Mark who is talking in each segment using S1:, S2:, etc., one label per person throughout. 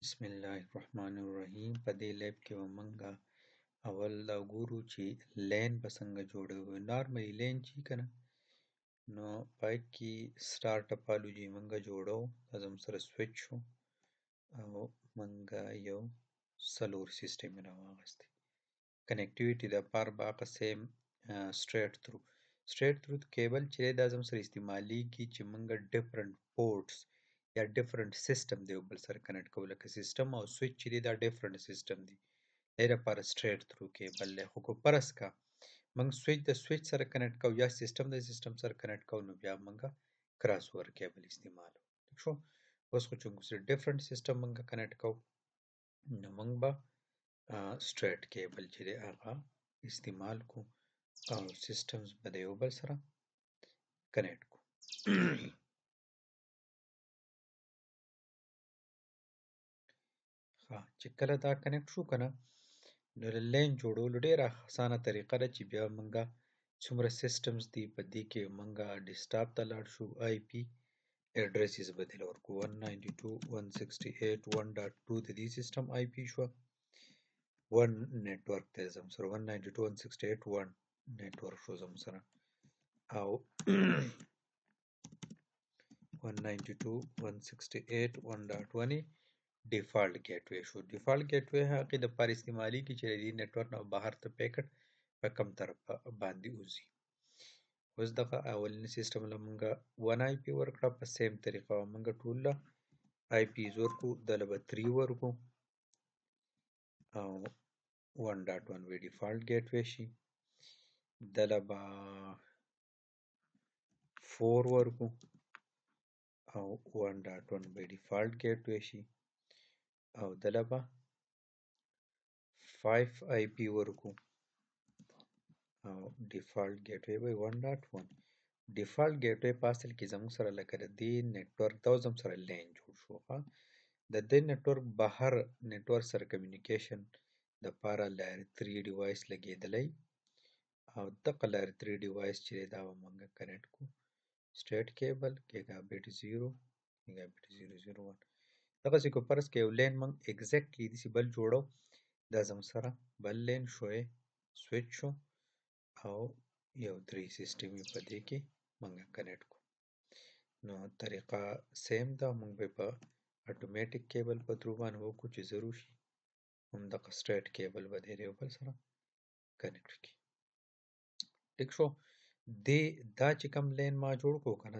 S1: بسم الله الرحمن الرحیم. په دې لیب کې به موږ اول دا ګورو چې لین به څنګه جوړوو. نارملی لین چې کنه نو پای کې سٹارټ ټاپالوجي موږ جوړو. دا زموږ سره سویچ شو او موږ یو څلور سیسټم راواغستی. کنیکټیویټي د پاره به هغه سیم سټریټ تھرو کیبل چې دا زموږ سره استعمالیږي چې موږ ډیفرنٹ پورټس یا ډیفرنٹ سیستم دی یو بل سره کنیکټ کوو. لکه سیستم او سویچ چې دی دا ډیفرنٹ سیستم دی. دې لپاره سټریټ تھرو کیبل دی. خو که فرض کا موږ سویچ د سویچ سره کنیکټ کوو یا سیستم د سیستم سره کنیکټ کوو نو بیا موږ کراس اوور کیبل استعمالو. ٹھیک شو. اوس خو چې ډیفرنٹ سیستم موږ کنیکټ کوو نو موږ به سټریټ کیبل چې دی هغه استعمال کو او سیستمز به د یو بل سره کنیکټ کو. چې کله دا کنیکټ شو کنه نو د لین جوړولو ډیره اسانه طریقه ده چې بیا مونږه څومره سیستمز دي په دې کې مونږه ډیسکټاپ ته لاړ شو. آی پی ایډریسز بدل ورکو 192.168.1.2 د دې سیستم آی پی شو. 1 نیټورک ته زم سره 192.168.1 نیټورک شو زم سره او 192.168.1.1 ډیفالت ګیټوي شو. ډیفالت ګیټوي هغه د پر استعمالي کې چې د نیټورک نه بهر ته پیکټ په کم طرف باندې وځي. اوس دغه اولنی سیستم له مونږه 1 آی پی ورکړه په سیم طریقه مونږ ټول له آی پی ورکو د لبه 3 ورکو او 1.1 وی ډیفالت ګیټوي شي د لبه 4 ورکو او 1.1 وی ډیفالت ګیټوي شي او دلبه 5 آی پی ورکو او ډیفالت ګیټوي به 1.1. ډیفالت ګیټوي په اصل کې زموږ سره لکه د دې نیټورک دا زموږ سره لین جوړ شو. د دې نیټورک بهر نیټورک سره کمیونیکیشن د پاره لایر 3 ډیوایس لګیدلی او دغه لایر 3 ډیوایس چې دا به موږ کنیکټ کو سټریټ کیبل ګیگا بیټ 0 ګیگا بیټ 001. دغه چې کو پرس کې یو لین موږ ایگزیکټلی د بل جوړو دا زموږ سره بل لین شوې سویچ شو او یو درې سیستم په دې کې موږ کنیکټ کو. نو طریقه سیم دا موږ به په اتوماتیک کیبل په ترو باندې وکړو چې ضرور شي هم د سټریټ کیبل به د یو بل سره کنیکټ کی. ټیک شو. دا چې کوم لین ما جوړ کو کنه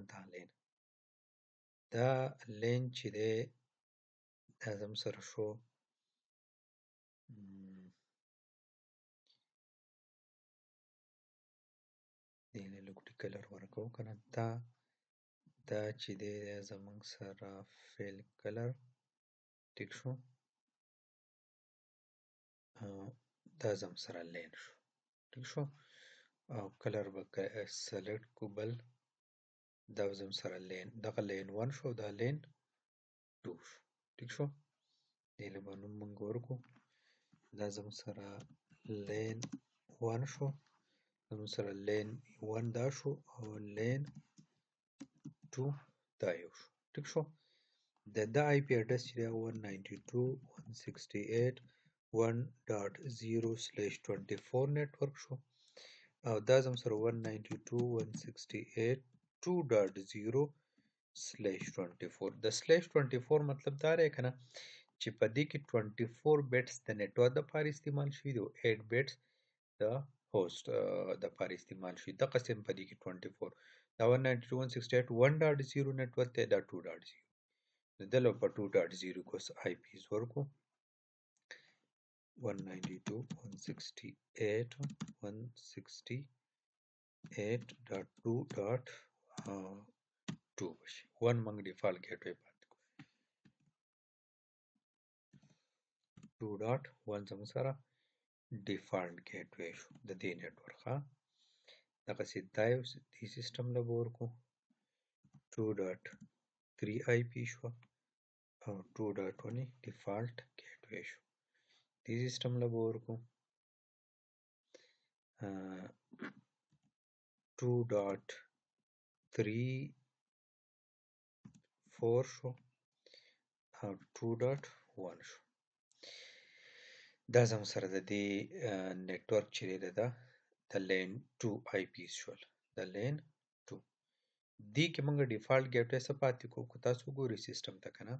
S1: دا لین چې دی دا زم سره شو دې له لوګټي کلر ورکو کنه دا چې دی زمونږ سره فیل کلر. ټیک شو. دا زم سره لین شو. ټیک شو. او کلر به سلیکټ کو بل دا زم سره لین دغه لین 1 شو دا لین 2 شو. ټیک شو. دې له باندې موږ ورکو دا زم سره لین 1 شو زم سره لین 1 دا شو او لین 2 دا یو شو. ټیک شو. د آی پی اډرس چې 192.168.1.0/24 نیټورک شو او دا زم سره 192.168.2.0/24. د /24 مطلب دا دی کنه چې په دې کې 24 بیټس د نیټورک د لپاره استعمال شوي دي او 8 بیټس د هوست د لپاره استعمال شوي. دغه سیم په دې کې 24 دا 192.168.1.0 نیټورک دی دا 2.0 دلته په 2.0 کوس آی پیز ورکو 192.168.2.2 بشي 1 موږ ډیفالت ګیټوي پاتې کو 2.1 زموږ سره ډیفالت ګیټوي شو د دې نیټورک. دغه سي دا یو دې سیستم له ورکو 2.3 آی پی شو او 2.1 ډیفالت ګیټوي شو. دې سیستم له ورکو 2.34 شو او 2.1 1 شو. دا زموږ سره د دې نیټورک چې دی دا د لین 2 آی پیز شول. د لین 2 دې کې موږ ډیفالت ګیټوی څه پاتې کوو. که تاسو وګورئ سیسټم ته که نه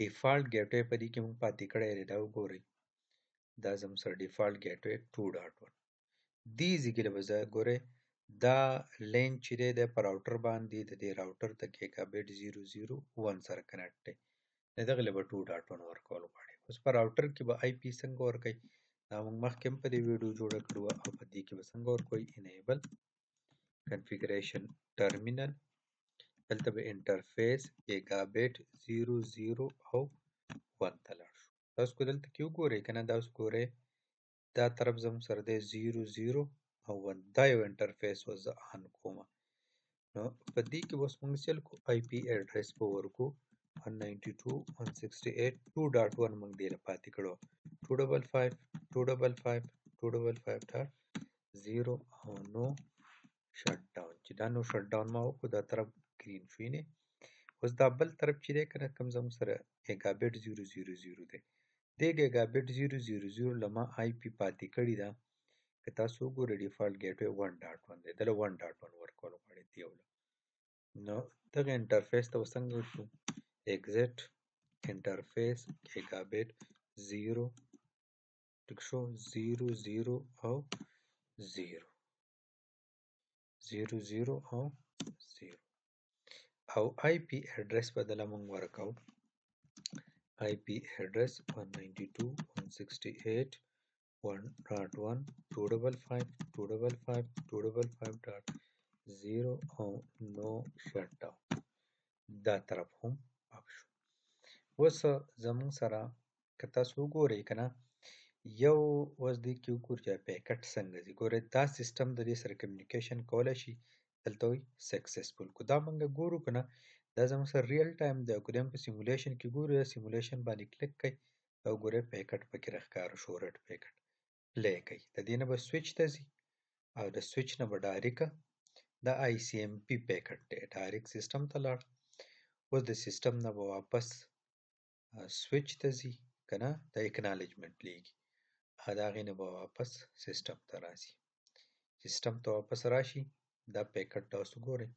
S1: ډیفالت ګیټوی په دې کې موږ پاتې کړی دی. دا وګورئ دا زموږ سره ډیفالت ګیټوی 2.1 دې ځای کې به زه ګورئ دا لین چې دی د په راوټر باندې د دې راوټر د ګیګابایټ 001 سره کنیکټ دی. دغه له به 2.1 ورکول غواړي. اوس په راوټر کې به آی پی څنګه ورکوي دا موږ مخکې هم په دې ویډیو جوړه کړې وه او په دې کې به څنګه ورکوي انیبل کنفیګریشن ټرمینل دلته به انټرفیس ګیګابایټ 00 او 1 ته لاړ شو. تاسو که دلته کې وګورئ که نه دا اوس ګورئ دا طرف زموږ سره دی 00 او 1 دا یو انټرفیس و زه آن کومه. نو په دې کې اوس موږ څه لیکو آی پی اډرس به ورکو 192.168.2.1 موږ دې له پاتې کړو 255.255.255.0 او نو شټ ډاون چې دا نو شټ ډاون ما وکړو دا طرف ګرین شو. یعنې اوس دا بل طرف چې دی که نه کوم زموږ سره ګیګابایټ 000 دی دې ګیګابایټ 000 له ما آی پی پاتې کړې ده. که تاسو وګورئ ډیفالت ګیټوی 1.1 دی دله 1.1 ورکول غواړي دیو له. نو دغه انټرفیس ته به څنګه وشو exit انټرفیس ګیګابایټ 0 ټیک شو 00 او 0 00 او 0 او آی پی اډرس بدله موږ ورکو آی پی اډرس 192.168.1.1.255.255.255.0 او نو شټ ډاون دا طرف هم اپ شو. اوس زموږ سره که تاسو وګورئ که نه یو اوس دې کې وګورئ چې پیکټ څنګه ځي. ګورئ دا سیسټم د دې سره کمیونیکیشن کولی شي دلته وایي سکسسفول. که دا موږ ګورو که نه دا زموږ سره ریل ټایم دی او که هم په سیمولیشن کې ګورو دا سیمولیشن باندې کلیک کوي او ګورئ پیکټ پکې راښکاره شو رډ پیکټ پلی کوي. د دې نه به سویچ ته ځي او د سویچ نه به ډایرکټ دا آی سی ایم پی پیکټ دی ډایرکټ سیسټم ته لاړ. اوس د سیسټم نه به واپس سویچ ته ځي که نه د اکنالجمنټ لیږي او د هغې نه به واپس سیسټم ته راځي. سیسټم ته واپس راشي دا پیکټ تاسو ګورئ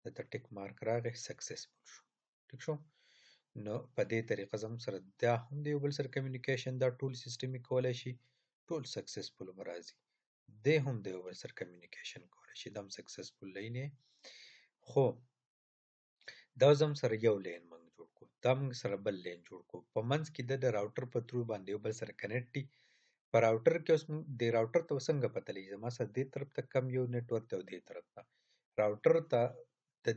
S1: دلته ټیک مارک راغی سکسسفول شو. ټیک شو. نو په دې طریقه زموږ سره دا هم د یو بل سره کمیونیکیشن دا ټول سیسټم یې کولی شي ټول سکسسفول به راځي. دی هم د یو بل سره کمیونیکیشن کولی شي دا هم سکسسفول لین یې. خو دا زموږ سره یو لین موږ جوړ کړو دا موږ سره بل لین جوړ کړو په منځ کې د راوټر په ترو باندې یو بل سره کنیکټ دي. په راوټر کې اوس د راوټر ته څنګه پته لګي زما سره دې طرف ته کم یو نیټورک دی او دې طرف ته راوټر ته د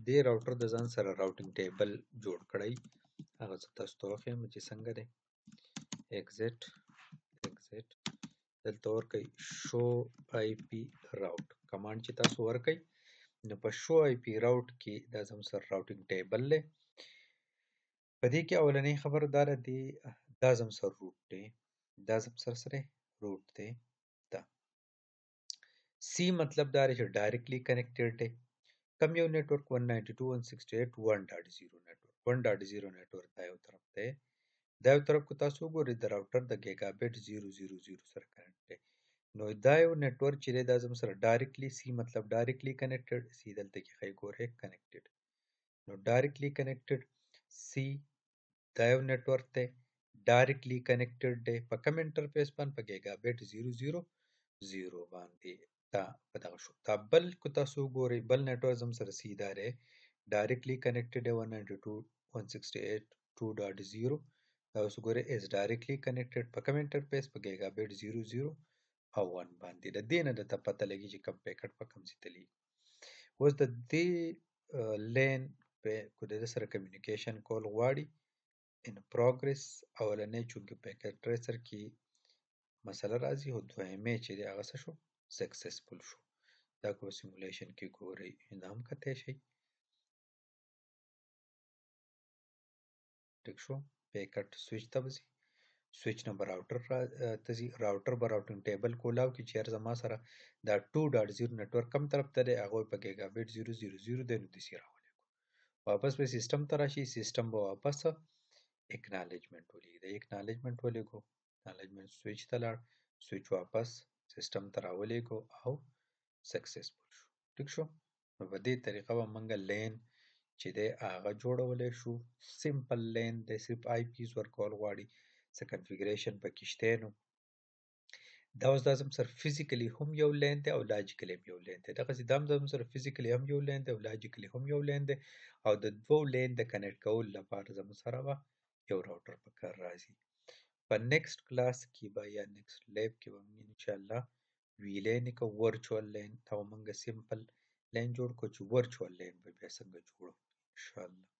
S1: دې راوټر د ځان سره راوټینګ ټیبل جوړ کړی هغه زه تاسو ته وښیم چې څنګه دی. exit دلته ورکئ شو آی پی راوټ کمانډ چې تاسو ورکئ نو په شو آی پی راوټ کې دا زموږ سره راوټینګ ټیبل دی. په دې کې اولنۍ خبره دا دی دا زموږ سره روټ دی دا زموږ سره سره روټ دی. دا سی مطلب دا دی چې ډایرکټلی کنیکټډ دی. کم یو نیټورک 192.168.1.0 نیټورک 1.0 نیټورک دا یو طرف دی. دا یو طرف که تاسو وګورئ د راوټر د ګیګابایټ 000 سره کنیکټ دی. نو دا یو نیټورک چې دی دا زموږ سره ډایرکټلی سی مطلب ډایرکټلی کنیکټډ سی دلته کې ښایي ګورئ کنیکټډ نو ډایرکټلی کنیکټډ سی دا یو نیټورک دی ډایرکټلی کنیکټډ دی په کوم انټرفیس باندې په ګیګابایټ 000 باندې دا په دغه شو. دا بل که تاسو وګورئ بل نیټورک زموږ سره سی دا دی ډایرکټلی کنیکټډ دی 192.168.2.0 دا اوس ګورئ از ډایرکټلی کنیکټډ په کوم انټرفیس په ګیګابایټ 0 او 1 باندې. د دې نه درته پته لګي چې کوم پیکټ په کوم ځای ته لیږي. اوس د دې لین که د ده سره کمیونیکیشن کول غواړي ان پروګرس اولنی چونکې پیکټ ټریسر کې مسله راځي او دویمې چې دی هغه څه شو سکسسفول شو. دا که په سیمولیشن کې ګورئ دا هم کتی شئ. ټیک شو. پیکټ سویچ ته به ځي سویچ نه به راوټر ته ځي راوټر به راوټینګ ټیبل کولاو کې چې هر زما سره دا 2.0 نیټورک کم طرف ته دی هغوی په ګیګابایټ 000 دی نو داسې راولېږو واپس به سیسټم ته راشي سیسټم به واپس اکنالجمنٹ ولیږي. د اکنالجمنٹ ولېږو، اکنالجمنٹ سویچ ته لاړ، سویچ واپس سیسټم ته راولېږو او سکسسفل شو. ټیک شو. نو په دې طریقه به موږ لین چې دی هغه جوړولی شو. سمپل لین دی، صرف آی پیز ورکول غواړي، څه کنفیګریشن پکې شته نو دا اوس دا زموږ سره فزیکلی هم یو لین دی او لاجیکلی هم یو لین دی. دغسې دا هم زموږ سره فزیکلی هم یو لین دی او لاجیکلی هم یو لین دی، او د دوو لین د کنیکټ کولو لپاره زموږ سره به یو راوټر په کار راځي. په نیکسټ کلاس کې به یا نیکسټ لیب کې به موږ انشاءالله ویلین کوو، ورچوال لین. دا به موږ سمپل لین جوړ کړو چې ورچوال لین به بیا څنګه جوړو انشاءالله.